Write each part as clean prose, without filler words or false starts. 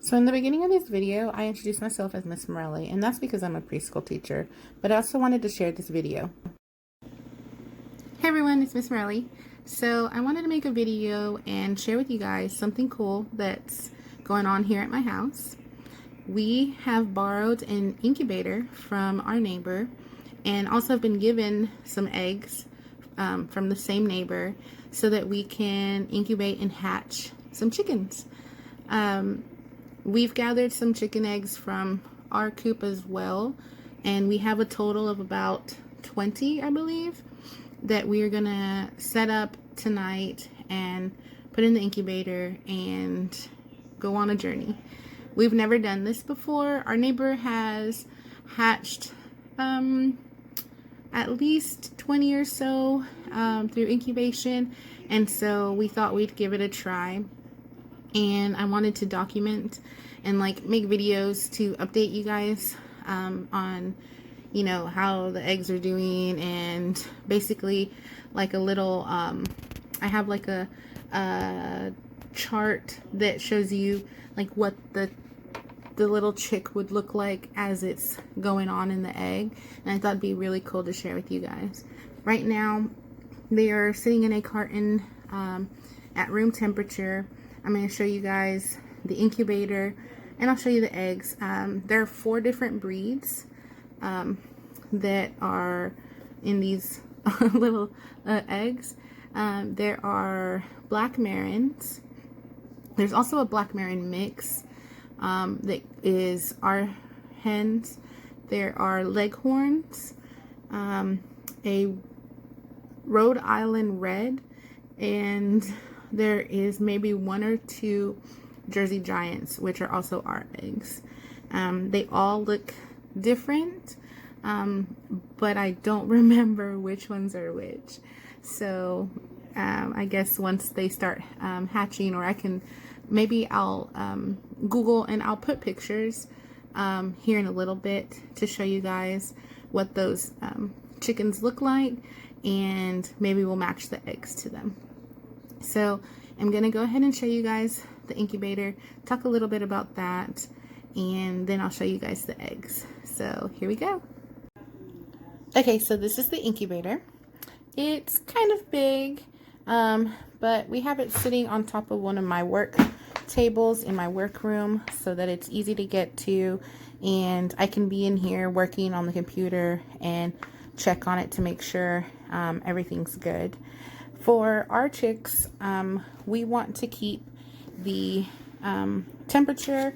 So in the beginning of this video, I introduced myself as Miss Morelli, and that's because I'm a preschool teacher, but I also wanted to share this video. Hey everyone, it's Miss Morelli. So I wanted to make a video and share with you guys something cool that's going on here at my house. We have borrowed an incubator from our neighbor and also have been given some eggs from the same neighbor so that we can incubate and hatch some chickens. We've gathered some chicken eggs from our coop as well, and we have a total of about 20, I believe, that we are gonna set up tonight and put in the incubator and go on a journey. We've never done this before. Our neighbor has hatched at least 20 or so through incubation, and so we thought we'd give it a try. And I wanted to document and make videos to update you guys on how the eggs are doing, and basically like a little I have like a chart that shows you like what the little chick would look like as it's going on in the egg, and I thought it'd be really cool to share with you guys. Right now they are sitting in a carton at room temperature. I'm going to show you guys the incubator and I'll show you the eggs. There are 4 different breeds that are in these little eggs. There are black marins. There's also a black marin mix that is our hens. There are leghorns, a Rhode Island red, and there is maybe 1 or 2 Jersey Giants, which are also our eggs. They all look different, but I don't remember which ones are which. So I guess once they start hatching, or I'll Google and I'll put pictures here in a little bit to show you guys what those chickens look like, and maybe we'll match the eggs to them. So I'm going to go ahead and show you guys the incubator, talk a little bit about that, and then I'll show you guys the eggs. So here we go. Okay, so this is the incubator. It's kind of big, but we have it sitting on top of one of my work tables in my workroom so that it's easy to get to, and I can be in here working on the computer and check on it to make sure everything's good. For our chicks, we want to keep the temperature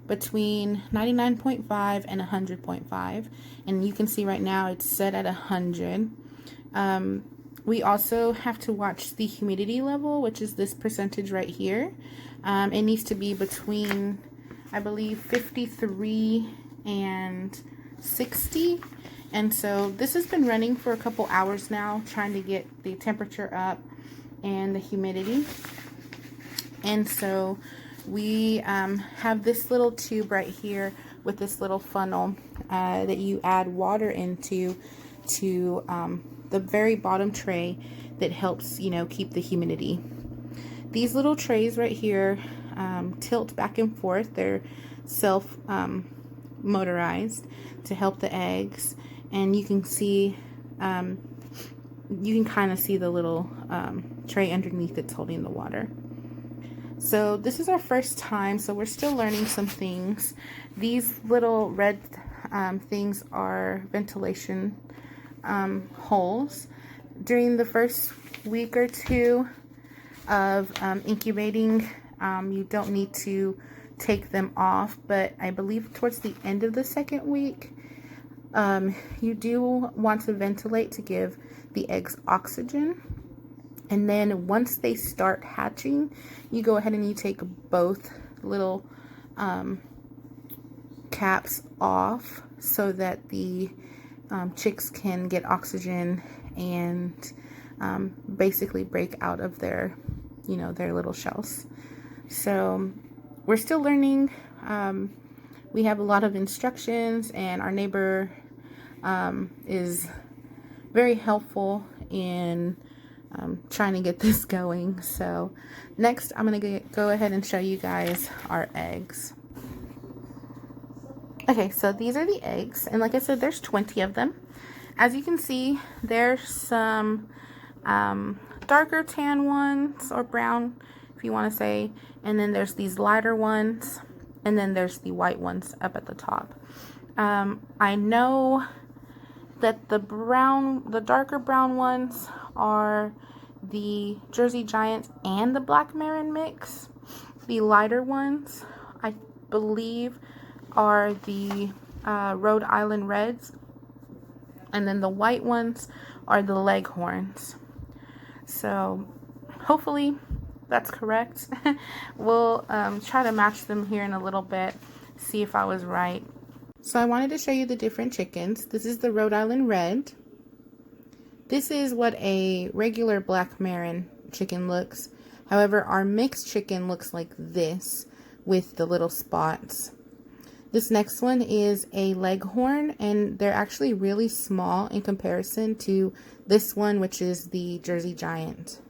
between 99.5 and 100.5, and you can see right now it's set at 100. We also have to watch the humidity level, which is this percentage right here. It needs to be between, I believe, 53 and 60. And so this has been running for a couple hours now, trying to get the temperature up and the humidity. And so we have this little tube right here with this little funnel that you add water into to the very bottom tray that helps, keep the humidity. These little trays right here tilt back and forth. They're self motorized to help the eggs. And you can see, you can kind of see the little tray underneath that's holding the water. So this is our first time, so we're still learning some things. These little red things are ventilation holes. During the first week or 2 of incubating, you don't need to take them off, but I believe towards the end of the 2nd week, you do want to ventilate to give the eggs oxygen. And then once they start hatching, you go ahead and you take both little caps off so that the chicks can get oxygen and basically break out of their little shells. So we're still learning. We have a lot of instructions, and our neighbor is very helpful in trying to get this going. So next I'm going to go ahead and show you guys our eggs. Okay, so these are the eggs, and like I said, there's 20 of them. As you can see, there's some darker tan ones, or brown if you want to say, and then there's these lighter ones, and then there's the white ones up at the top. I know that the darker brown ones are the Jersey Giants and the Black Marin mix. The lighter ones, I believe, are the Rhode Island Reds, and then the white ones are the Leghorns. So hopefully that's correct. We'll try to match them here in a little bit, see if I was right. So I wanted to show you the different chickens. This is the Rhode Island Red. This is what a regular Black Marin chicken looks. However, our mixed chicken looks like this with the little spots. This next one is a Leghorn, and they're actually really small in comparison to this one, which is the Jersey Giant.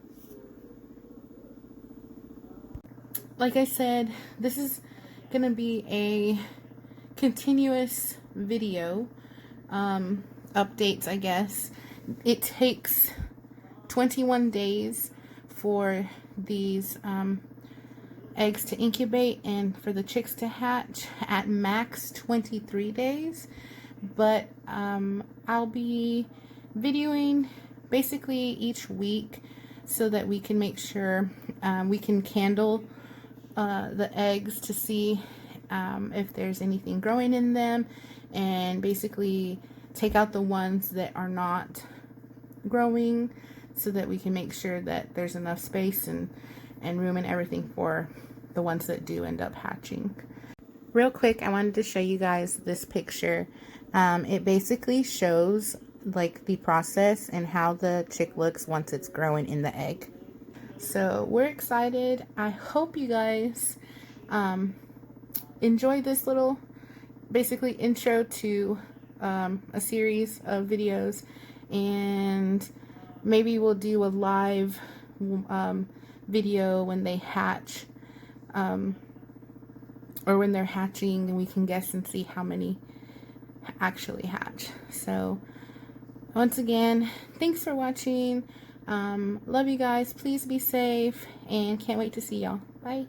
Like I said, this is going to be a continuous video, updates, I guess. It takes 21 days for these eggs to incubate and for the chicks to hatch, at max 23 days. But I'll be videoing basically each week so that we can make sure we can candle the eggs to see if there's anything growing in them, and basically take out the ones that are not growing so that we can make sure that there's enough space and room and everything for the ones that do end up hatching. Real quick, I wanted to show you guys this picture. It basically shows like the process and how the chick looks once it's growing in the egg. So we're excited. I hope you guys enjoy this little basically intro to a series of videos, and maybe we'll do a live video when they hatch, or when they're hatching, and we can guess and see how many actually hatch. So once again, thanks for watching. Love you guys. Please be safe, and can't wait to see y'all. Bye.